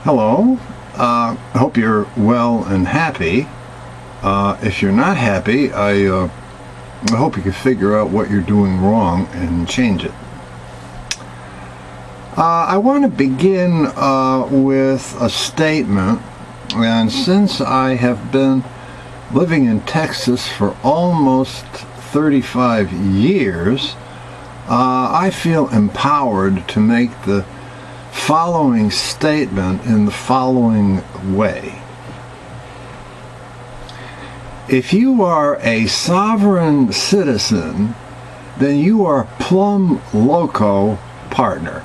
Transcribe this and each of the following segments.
Hello. I hope you're well and happy. If you're not happy, I hope you can figure out what you're doing wrong and change it. I want to begin with a statement, and since I have been living in Texas for almost 35 years, I feel empowered to make the following statement in the following way. If you are a sovereign citizen, then you are plumb loco partner.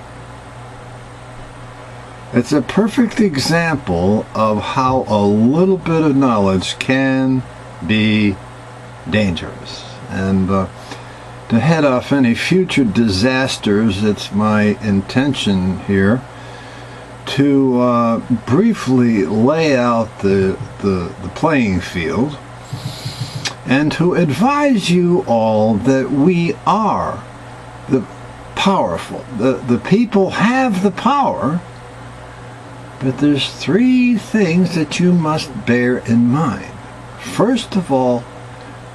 It's a perfect example of how a little bit of knowledge can be dangerous. And to head off any future disasters, it's my intention here to briefly lay out the playing field and to advise you all that we are the powerful. The people have the power, but there's three things that you must bear in mind. First of all,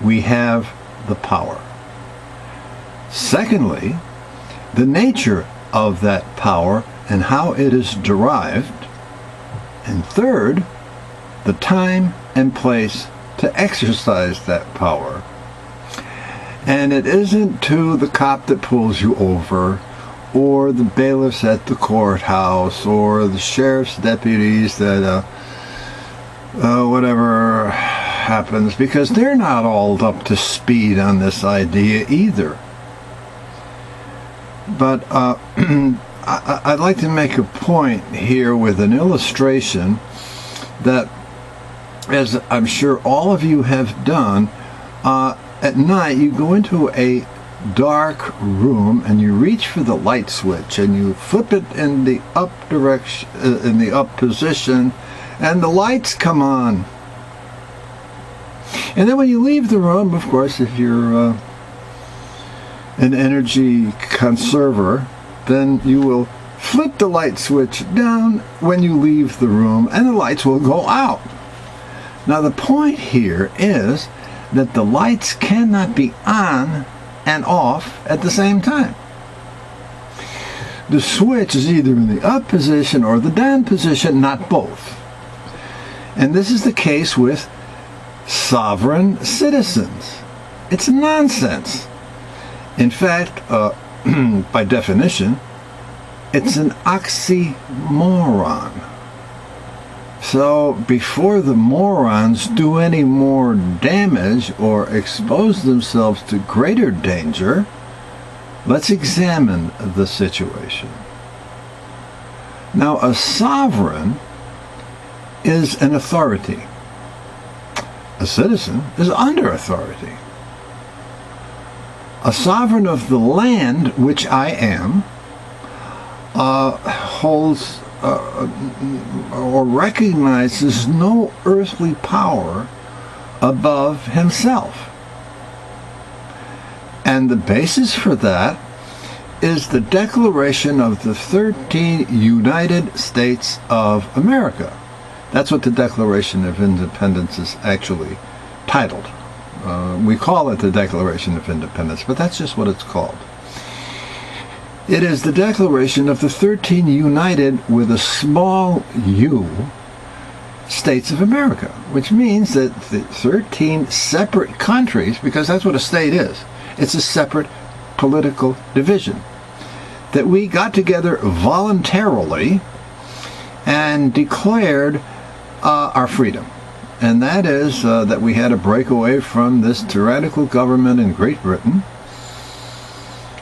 we have the power. Secondly, the nature of that power and how it is derived. And third, the time and place to exercise that power. And it isn't to the cop that pulls you over, or the bailiffs at the courthouse, or the sheriff's deputies that whatever happens, because they're not all up to speed on this idea either. But I'd like to make a point here with an illustration that, as I'm sure all of you have done, at night you go into a dark room and you reach for the light switch and you flip it in the up direction, in the up position, and the lights come on. And then when you leave the room, of course, if you're an energy conserver, then you will flip the light switch down when you leave the room and the lights will go out. Now the point here is that the lights cannot be on and off at the same time. The switch is either in the up position or the down position, not both. And this is the case with sovereign citizens. It's nonsense. In fact, by definition, it's an oxymoron. So before the morons do any more damage or expose themselves to greater danger, let's examine the situation. Now, a sovereign is an authority. A citizen is under authority. A sovereign of the land, which I am, holds or recognizes no earthly power above himself. And the basis for that is the Declaration of the 13 United States of America. That's what the Declaration of Independence is actually titled. We call it the Declaration of Independence, but that's just what it's called. It is the Declaration of the 13 United, with a small u, States of America, which means that the 13 separate countries, because that's what a state is, it's a separate political division, that we got together voluntarily and declared our freedom. And that is that we had to break away from this tyrannical government in Great Britain,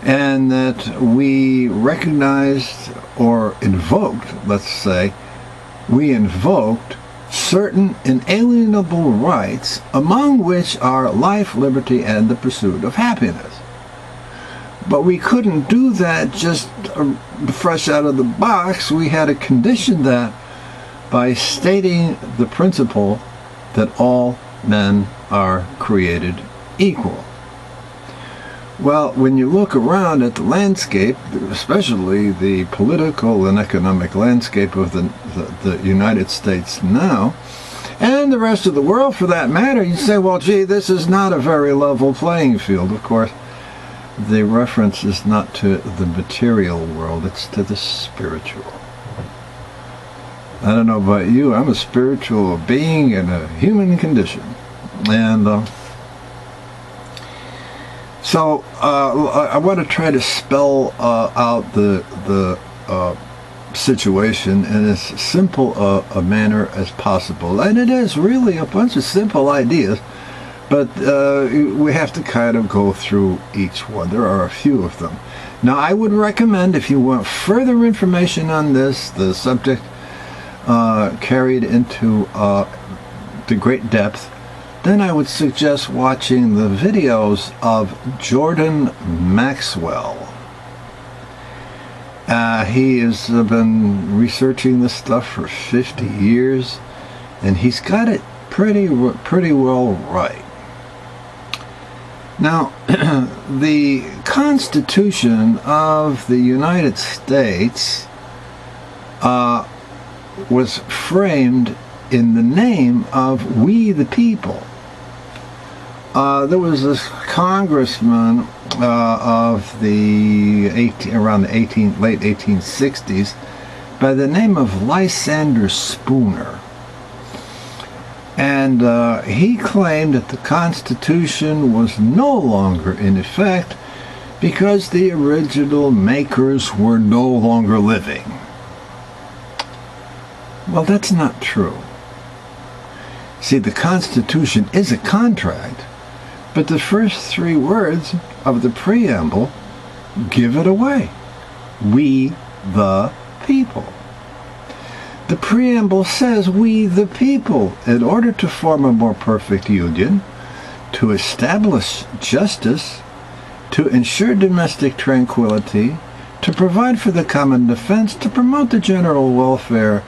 and that we recognized or invoked, let's say, we invoked certain inalienable rights, among which are life, liberty, and the pursuit of happiness. But we couldn't do that just fresh out of the box. We had to condition that by stating the principle that all men are created equal. Well, when you look around at the landscape, especially the political and economic landscape of the United States now, and the rest of the world for that matter, you say, well, gee, this is not a very level playing field. Of course, the reference is not to the material world, it's to the spiritual. I don't know about you, I'm a spiritual being in a human condition. And so I want to try to spell out the situation in as simple a manner as possible. And it is really a bunch of simple ideas, but we have to kind of go through each one. There are a few of them. Now, I would recommend, if you want further information on this, the subject carried into the great depth, then I would suggest watching the videos of Jordan Maxwell. He has been researching this stuff for 50 years, and he's got it pretty well right. Now, the Constitution of the United States was framed in the name of we the people. There was this congressman of the around the late 1860s by the name of Lysander Spooner. And he claimed that the Constitution was no longer in effect because the original makers were no longer living. Well, that's not true. See, the Constitution is a contract, but the first three words of the preamble give it away. We the people. The preamble says we the people, in order to form a more perfect union, to establish justice, to ensure domestic tranquility, to provide for the common defense, to promote the general welfare,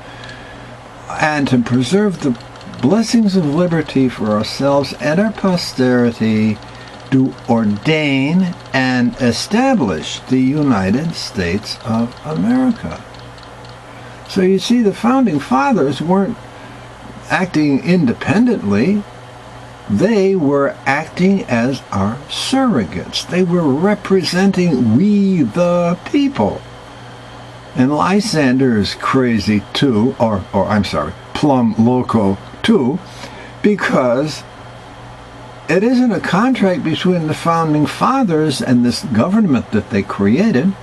and to preserve the blessings of liberty for ourselves and our posterity, to ordain and establish the United States of America. So you see, the Founding Fathers weren't acting independently. They were acting as our surrogates. They were representing we the people. And Lysander is crazy too, or I'm sorry, plumb loco too, because it isn't a contract between the Founding Fathers and this government that they created.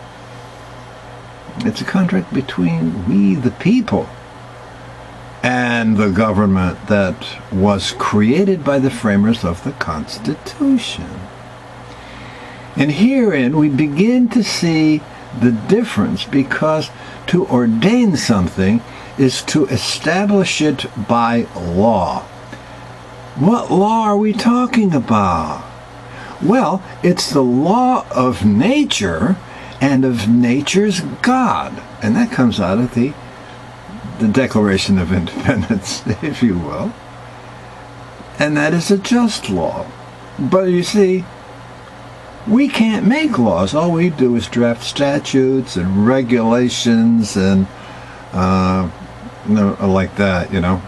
It's a contract between we the people and the government that was created by the framers of the Constitution. And herein we begin to see the difference, because to ordain something is to establish it by law. What law are we talking about? Well, it's the law of nature and of nature's God. And that comes out of the Declaration of Independence, if you will. And that is a just law. But you see, we can't make laws. All we do is draft statutes and regulations and like that, you know.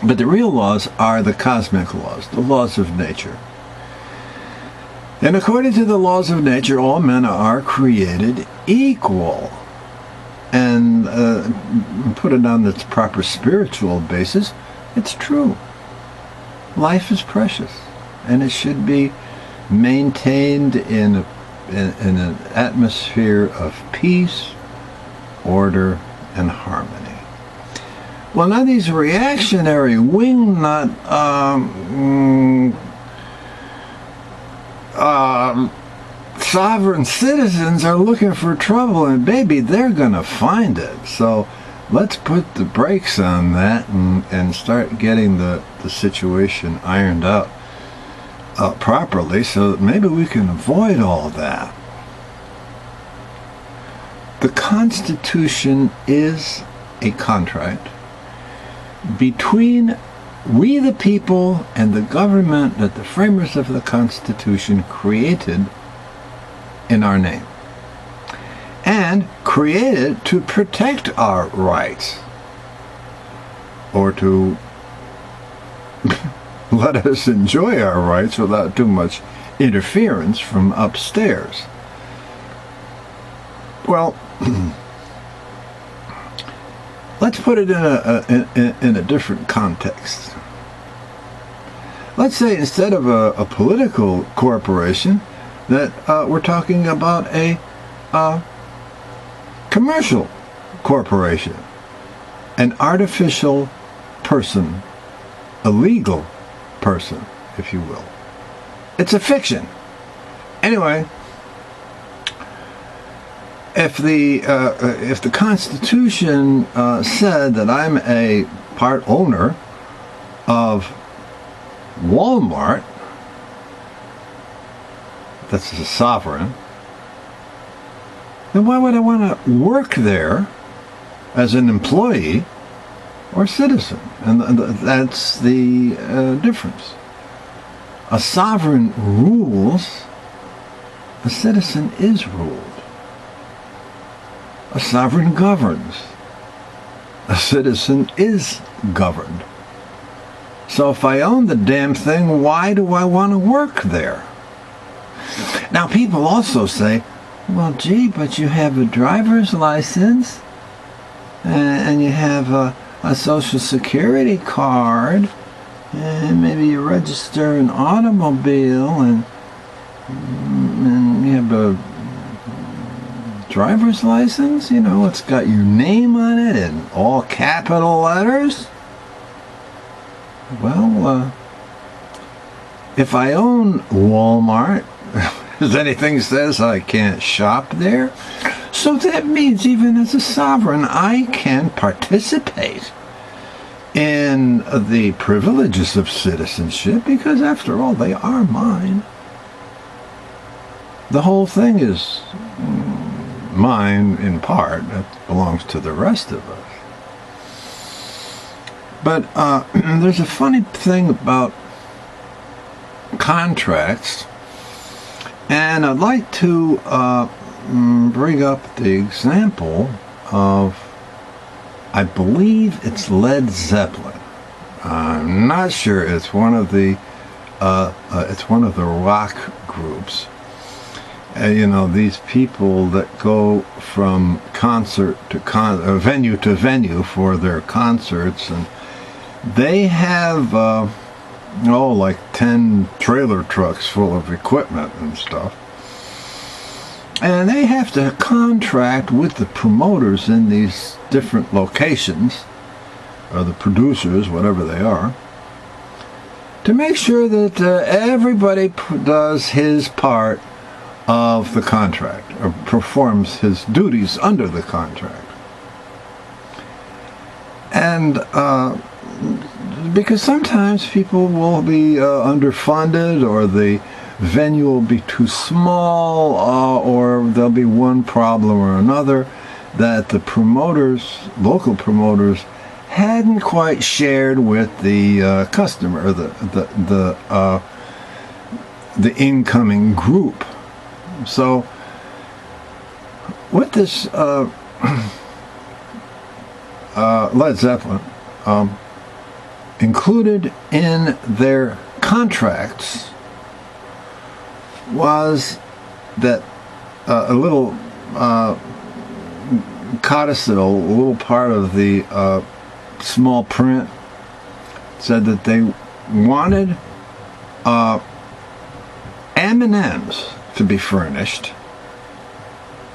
But the real laws are the cosmic laws, the laws of nature. And according to the laws of nature, all men are created equal. And put it on its proper spiritual basis, it's true. Life is precious, and it should be maintained in an atmosphere of peace, order, and harmony. Well, now these reactionary wingnut sovereign citizens are looking for trouble, and baby, they're gonna find it. So let's put the brakes on that and start getting the situation ironed out properly, so that maybe we can avoid all that. The Constitution is a contract between we the people and the government that the framers of the Constitution created in our name, and created to protect our rights, or to let us enjoy our rights without too much interference from upstairs. Well, let's put it in a different context. Let's say instead of a political corporation, that we're talking about a commercial corporation, an artificial person, a legal person, if you will. It's a fiction. Anyway, if the Constitution said that I'm a part owner of Walmart, that's a sovereign, then why would I want to work there as an employee or citizen? And that's the difference. A sovereign rules, a citizen is ruled. A sovereign governs, a citizen is governed. So if I own the damn thing, why do I want to work there? Now people also say, well, gee, but you have a driver's license, and you have a social security card, and maybe you register an automobile, and you have a driver's license, you know, it's got your name on it in all capital letters. Well, if I own Walmart, does anything says I can't shop there? So that means even as a sovereign, I can participate in the privileges of citizenship, because after all, they are mine. The whole thing is mine in part. It belongs to the rest of us. But there's a funny thing about contracts, and I'd like to bring up the example of, I believe it's Led Zeppelin. I'm not sure. It's one of the rock groups. You know, these people that go from concert to venue to venue for their concerts, and they have like 10 trailer trucks full of equipment and stuff, and they have to contract with the promoters in these different locations, or the producers, whatever they are, to make sure that everybody does his part of the contract, or performs his duties under the contract. And because sometimes people will be underfunded, or the venue will be too small, or there'll be one problem or another that the promoters, local promoters, hadn't quite shared with the customer, or the incoming group. So with this Led Zeppelin, included in their contracts was that a little codicil, a little part of the small print, said that they wanted M&Ms to be furnished,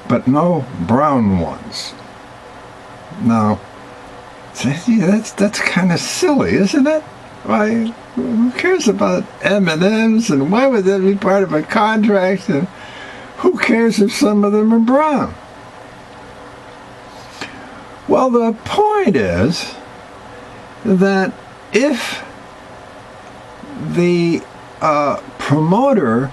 but no brown ones. Now, that's kind of silly, isn't it? Why? Who cares about M&Ms, and why would that be part of a contract? And who cares if some of them are brown? Well, the point is that if the promoter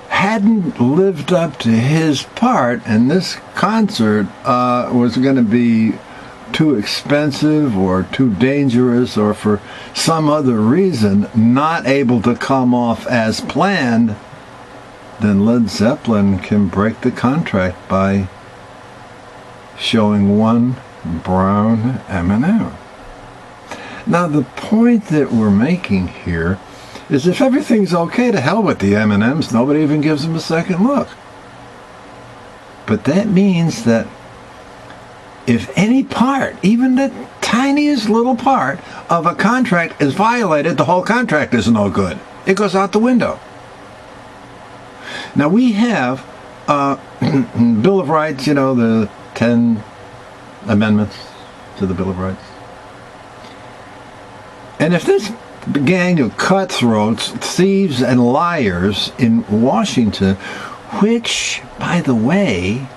hadn't lived up to his part, and this concert was going to be too expensive or too dangerous or for some other reason not able to come off as planned, then Led Zeppelin can break the contract by showing one brown M&M. Now the point that we're making here is if everything's okay, to hell with the M&Ms, nobody even gives them a second look. But that means that if any part, even the tiniest little part of a contract is violated, the whole contract is no good. It goes out the window. Now we have Bill of Rights, the 10 amendments to the Bill of Rights. And if this gang of cutthroats, thieves, and liars in Washington, which, by the way,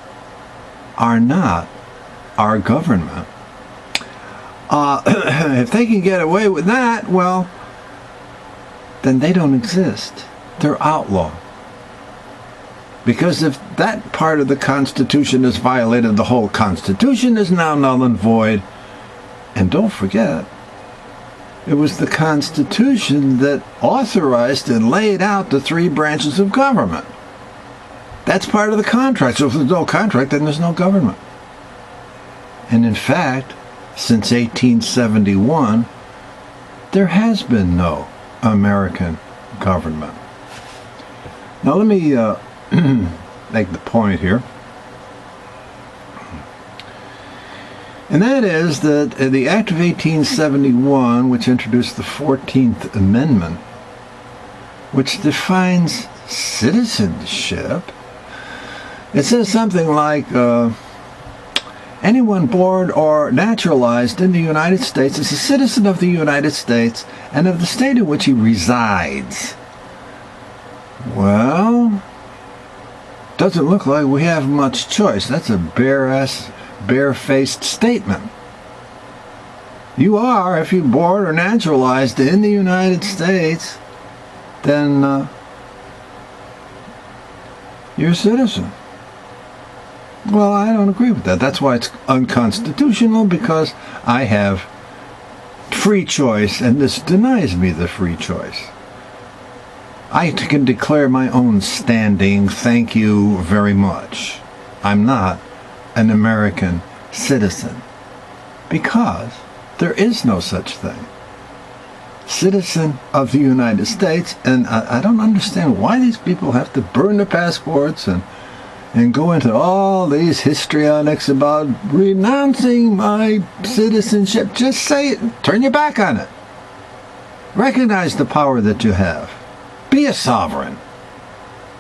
are not our government, if they can get away with that, well, then they don't exist. They're outlaw. Because if that part of the Constitution is violated, the whole Constitution is now null and void. And don't forget, it was the Constitution that authorized and laid out the 3 branches of government. That's part of the contract. So if there's no contract, then there's no government. And in fact, since 1871, there has been no American government. Now let me make the point here. And that is that the Act of 1871, which introduced the 14th Amendment, which defines citizenship, it says something like, anyone born or naturalized in the United States is a citizen of the United States and of the state in which he resides. Well, doesn't look like we have much choice. That's a bare-faced statement. You are, if you're born or naturalized in the United States, then you're a citizen. Well, I don't agree with that. That's why it's unconstitutional, because I have free choice, and this denies me the free choice. I can declare my own standing, thank you very much. I'm not an American citizen, because there is no such thing. Citizen of the United States, and I don't understand why these people have to burn their passports and go into all these histrionics about renouncing my citizenship. Just say it. Turn your back on it. Recognize the power that you have. Be a sovereign.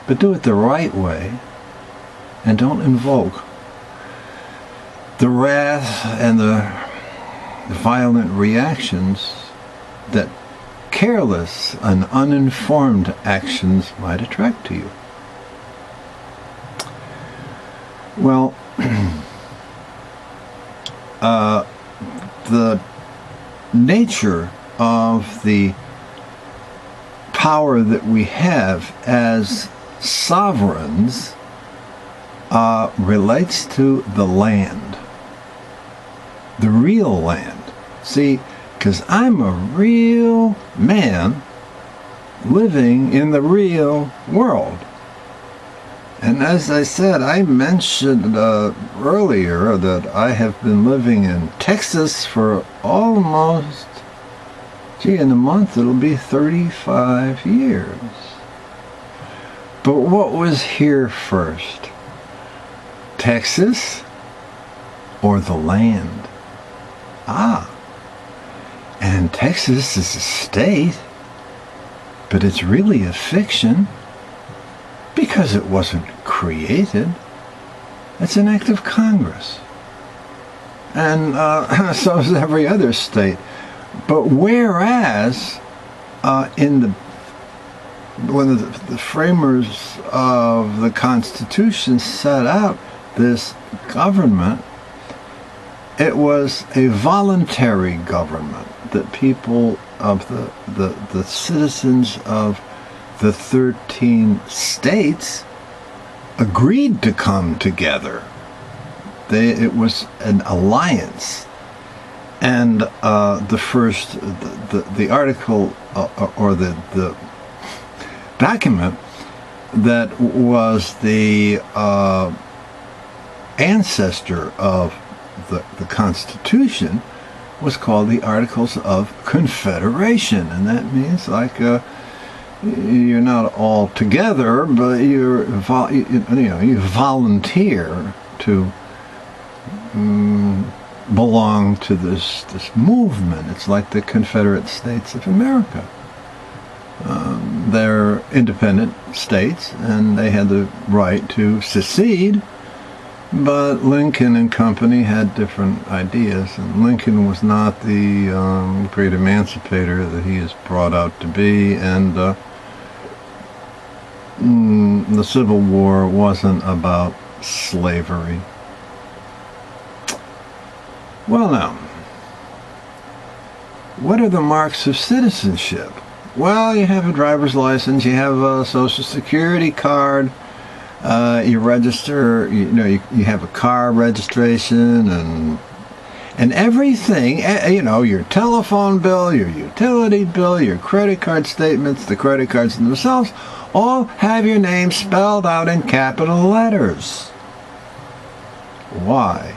But do it the right way, and don't invoke the wrath and the violent reactions that careless and uninformed actions might attract to you. Well, the nature of the power that we have as sovereigns relates to the land, the real land. See, because I'm a real man living in the real world. And as I said, I mentioned earlier that I have been living in Texas for almost, in a month it'll be 35 years. But what was here first? Texas or the land? And Texas is a state, but it's really a fiction, because it wasn't created. It's an act of Congress. And so is every other state. But whereas when the framers of the Constitution set out this government, it was a voluntary government that people of the citizens of the 13 states agreed to come together. It was an alliance. And the article or the document that was the ancestor of the Constitution was called the Articles of Confederation, and that means like you're not all together, but you volunteer to belong to this movement. It's like the Confederate States of America. They're independent states, and they had the right to secede, but Lincoln and company had different ideas, and Lincoln was not the great emancipator that he is brought out to be, and the Civil War wasn't about slavery. Well, now, what are the marks of citizenship? Well, you have a driver's license, you have a social security card, you register, you have a car registration, and everything, your telephone bill, your utility bill, your credit card statements, the credit cards themselves, all have your name spelled out in capital letters. Why?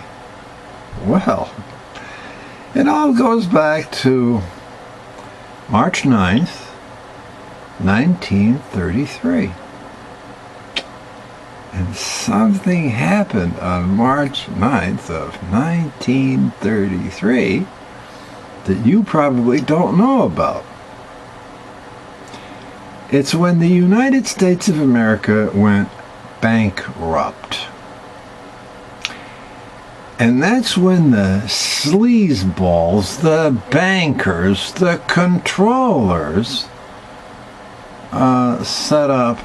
Well, it all goes back to March 9th, 1933. And something happened on March 9th of 1933 that you probably don't know about. It's when the United States of America went bankrupt. And that's when the sleazeballs, the bankers, the controllers set up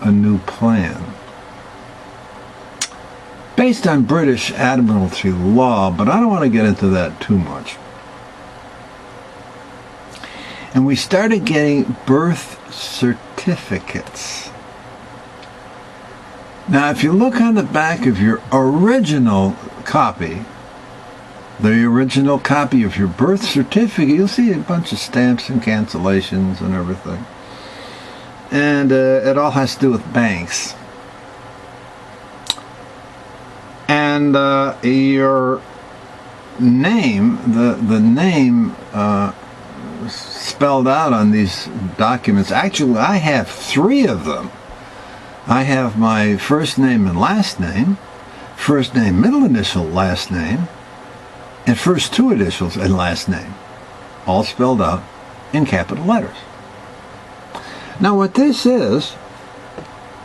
a new plan based on British Admiralty law, but I don't want to get into that too much. And we started getting birth certificates. Now, if you look on the back of your original copy, the original copy of your birth certificate, you'll see a bunch of stamps and cancellations and everything. And it all has to do with banks. And your name, the name spelled out on these documents, actually I have 3 of them. I have my first name and last name, first name, middle initial, last name, and first 2 initials and last name, all spelled out in capital letters. Now what this is,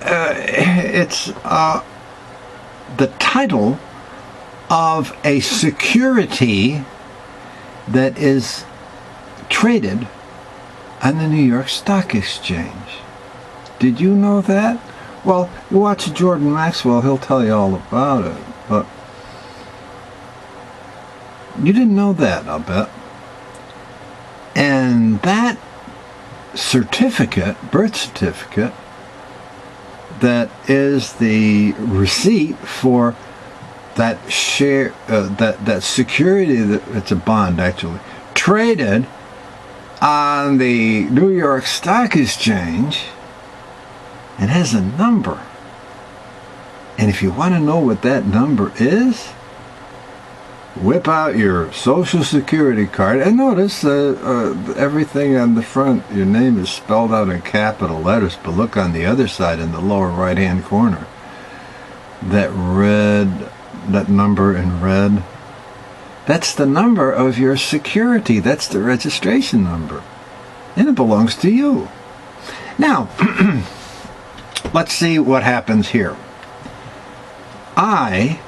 it's the title of a security that is traded on the New York Stock Exchange. Did you know that? Well, you watch Jordan Maxwell, he'll tell you all about it, but you didn't know that, I'll bet. And that certificate, birth certificate, that is the receipt for that share, that security, it's a bond actually, traded on the New York Stock Exchange. It has a number. And if you want to know what that number is, whip out your social security card and notice everything on the front, your name is spelled out in capital letters, but look on the other side in the lower right hand corner, that number in red, that's the number of your security. That's the registration number, and it belongs to you. Now let's see what happens here. I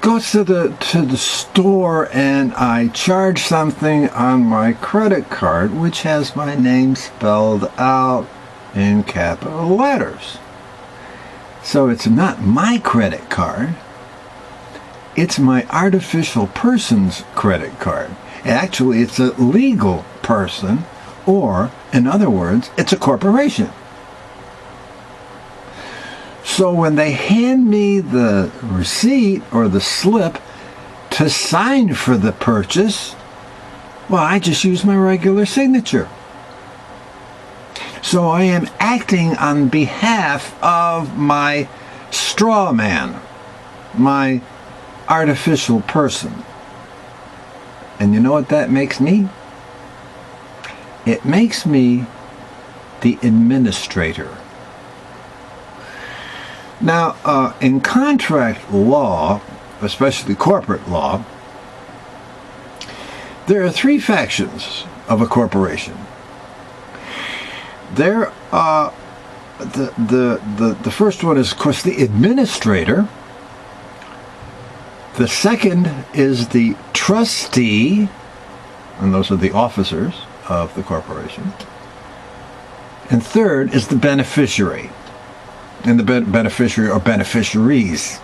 go to the store and I charge something on my credit card which has my name spelled out in capital letters. So it's not my credit card, it's my artificial person's credit card. Actually, it's a legal person, or in other words, it's a corporation. So when they hand me the receipt or the slip to sign for the purchase, well, I just use my regular signature. So I am acting on behalf of my straw man, my artificial person. And you know what that makes me? It makes me the administrator. Now, in contract law, especially corporate law, there are three factions of a corporation. There are the first one is, of course, the administrator. The second is the trustee, and those are the officers of the corporation. And third is the beneficiary, and the beneficiary or beneficiaries.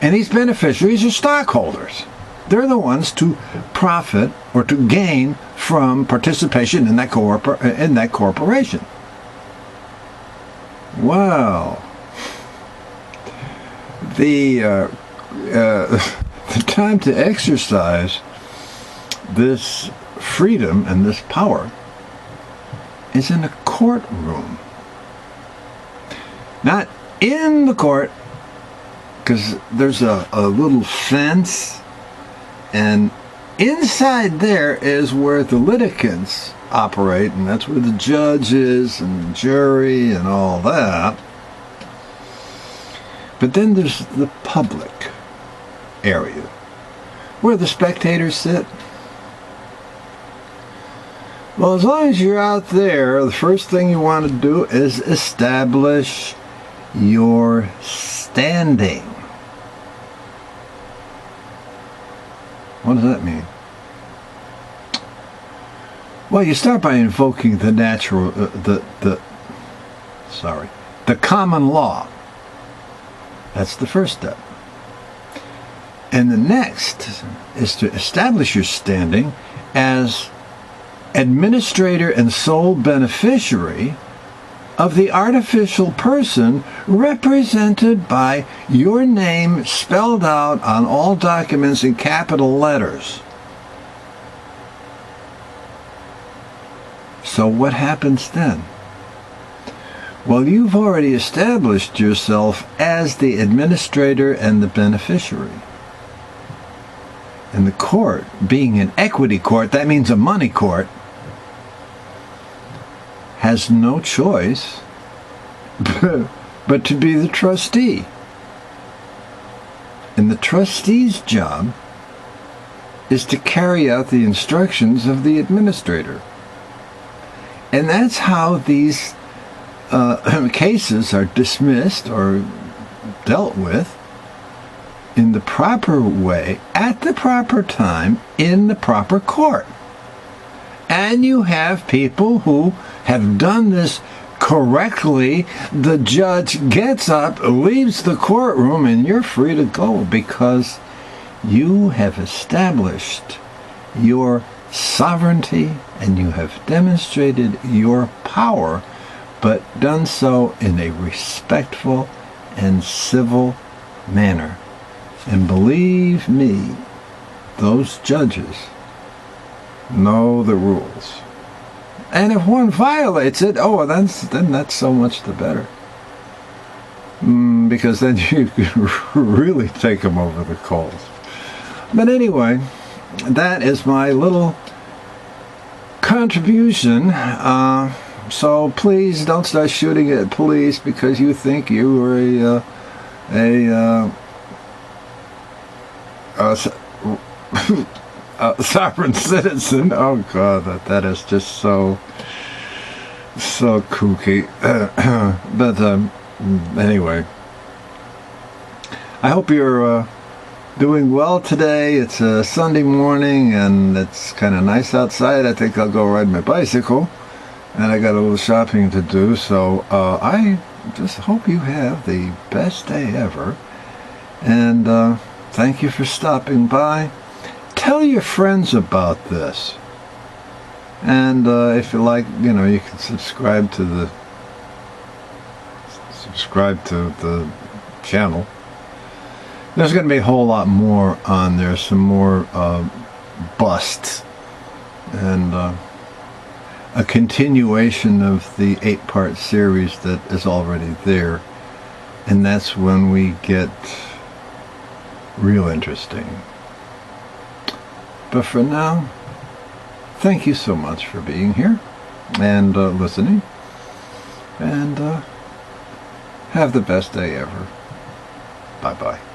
And these beneficiaries are stockholders. They're the ones to profit or to gain from participation in that corporation. Well, the time to exercise this freedom and this power is in a courtroom. Not in the court, because there's a little fence, and inside there is where the litigants operate, and that's where the judge is and the jury and all that. But then there's the public area where the spectators sit. Well, as long as you're out there, the first thing you want to do is establish your standing. What does that mean? Well, you start by invoking the the common law. That's the first step. And the next is to establish your standing as administrator and sole beneficiary of the artificial person represented by your name spelled out on all documents in capital letters. So what happens then? Well, you've already established yourself as the administrator and the beneficiary. And the court, being an equity court, that means a money court, has no choice but to be the trustee. And the trustee's job is to carry out the instructions of the administrator. And that's how these cases are dismissed or dealt with in the proper way, at the proper time, in the proper court. And you have people who have done this correctly. The judge gets up, leaves the courtroom, and you're free to go because you have established your sovereignty and you have demonstrated your power, but done so in a respectful and civil manner. And believe me, those judges know the rules. And if one violates it, then that's so much the better. Because then you can really take them over the coals. But anyway, that is my little contribution. So please don't start shooting at police because you think you are a sovereign citizen. Oh God, that is just so kooky. But anyway, I hope you're doing well today. It's a Sunday morning and it's kind of nice outside. I think I'll go ride my bicycle, and I got a little shopping to do. So I just hope you have the best day ever, and thank you for stopping by. Tell your friends about this. And if you like, you can subscribe to the subscribe to the channel. There's going to be a whole lot more on there, some more busts, and a continuation of the 8-part series that is already there. And that's when we get real interesting. But for now, thank you so much for being here and listening. And have the best day ever. Bye-bye.